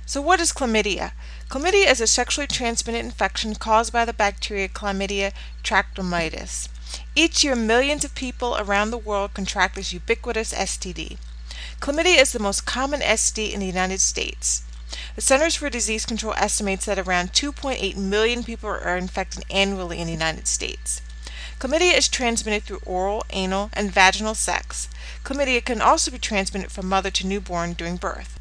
So what is chlamydia? Chlamydia is a sexually transmitted infection caused by the bacteria Chlamydia trachomatis. Each year, millions of people around the world contract this ubiquitous STD. Chlamydia is the most common STD in the United States. The Centers for Disease Control estimates that around 2.8 million people are infected annually in the United States. Chlamydia is transmitted through oral, anal, and vaginal sex. Chlamydia can also be transmitted from mother to newborn during birth.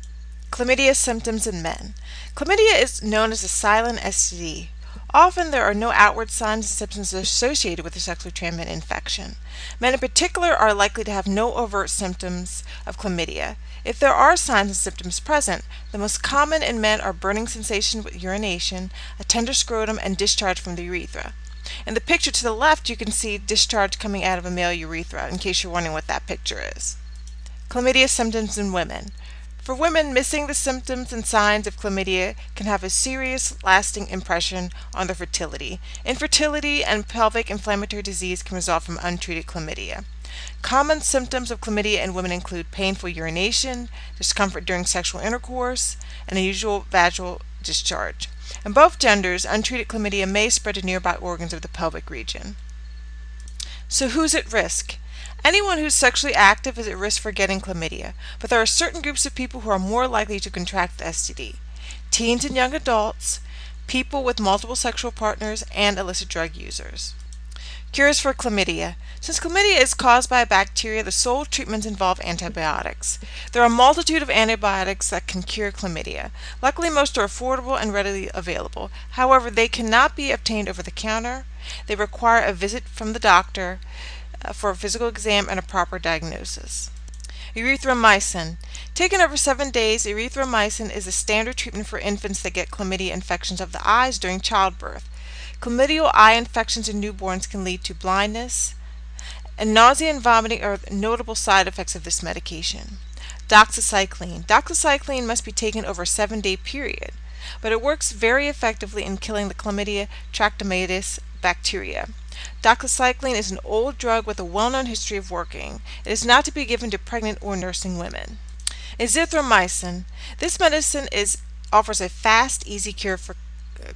Chlamydia symptoms in men. Chlamydia is known as a silent STD. Often there are no outward signs and symptoms associated with a sexually transmitted infection. Men in particular are likely to have no overt symptoms of chlamydia. If there are signs and symptoms present, the most common in men are burning sensation with urination, a tender scrotum, and discharge from the urethra. In the picture to the left, you can see discharge coming out of a male urethra, in case you're wondering what that picture is. Chlamydia symptoms in women. For women, missing the symptoms and signs of chlamydia can have a serious, lasting impression on their fertility. Infertility and pelvic inflammatory disease can result from untreated chlamydia. Common symptoms of chlamydia in women include painful urination, discomfort during sexual intercourse, and unusual vaginal discharge. In both genders, untreated chlamydia may spread to nearby organs of the pelvic region. So who's at risk? Anyone who's sexually active is at risk for getting chlamydia, but there are certain groups of people who are more likely to contract the STD. Teens and young adults, people with multiple sexual partners, and illicit drug users. Cures for chlamydia. Since chlamydia is caused by a bacteria, the sole treatments involve antibiotics. There are a multitude of antibiotics that can cure chlamydia. Luckily, most are affordable and readily available. However, they cannot be obtained over the counter. They require a visit from the doctor for a physical exam and a proper diagnosis. Erythromycin. Taken over 7 days, erythromycin is a standard treatment for infants that get chlamydia infections of the eyes during childbirth. Chlamydial eye infections in newborns can lead to blindness, and nausea and vomiting are notable side effects of this medication. Doxycycline. Doxycycline must be taken over a 7-day period, but it works very effectively in killing the Chlamydia trachomatis bacteria. Doxycycline is an old drug with a well-known history of working. It is not to be given to pregnant or nursing women. Azithromycin. This medicine offers a fast, easy cure for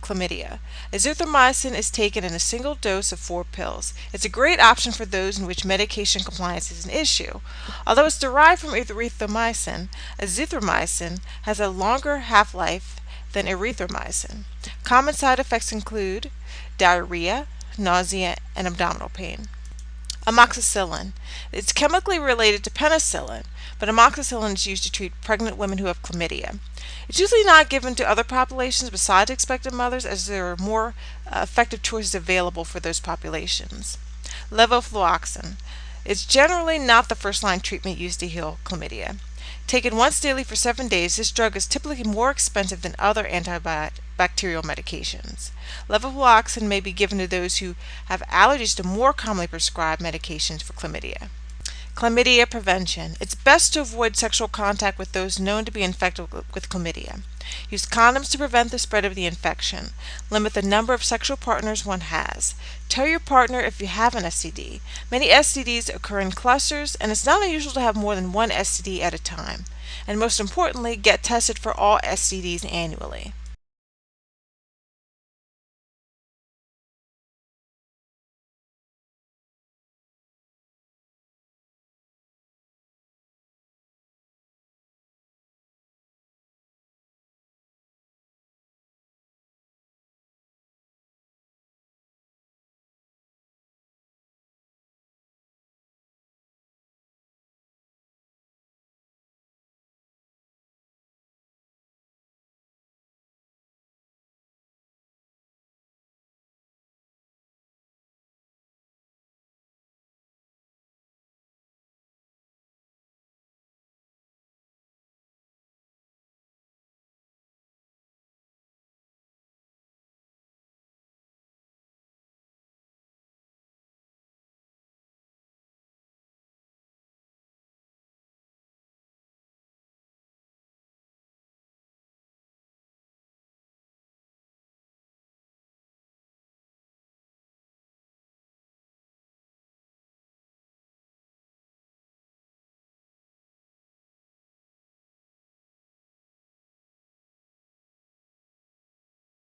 chlamydia. Azithromycin is taken in a single dose of 4 pills. It's a great option for those in which medication compliance is an issue. Although it's derived from erythromycin, azithromycin has a longer half-life than erythromycin. Common side effects include diarrhea, nausea, and abdominal pain. Amoxicillin. It's chemically related to penicillin, but amoxicillin is used to treat pregnant women who have chlamydia. It's usually not given to other populations besides expectant mothers, as there are more effective choices available for those populations. Levofloxacin. It's generally not the first-line treatment used to heal chlamydia. Taken once daily for 7 days, this drug is typically more expensive than other antibacterial medications. Levofloxacin may be given to those who have allergies to more commonly prescribed medications for chlamydia. Chlamydia prevention. It's best to avoid sexual contact with those known to be infected with chlamydia. Use condoms to prevent the spread of the infection. Limit the number of sexual partners one has. Tell your partner if you have an STD. Many STDs occur in clusters, and it's not unusual to have more than one STD at a time. And most importantly, get tested for all STDs annually.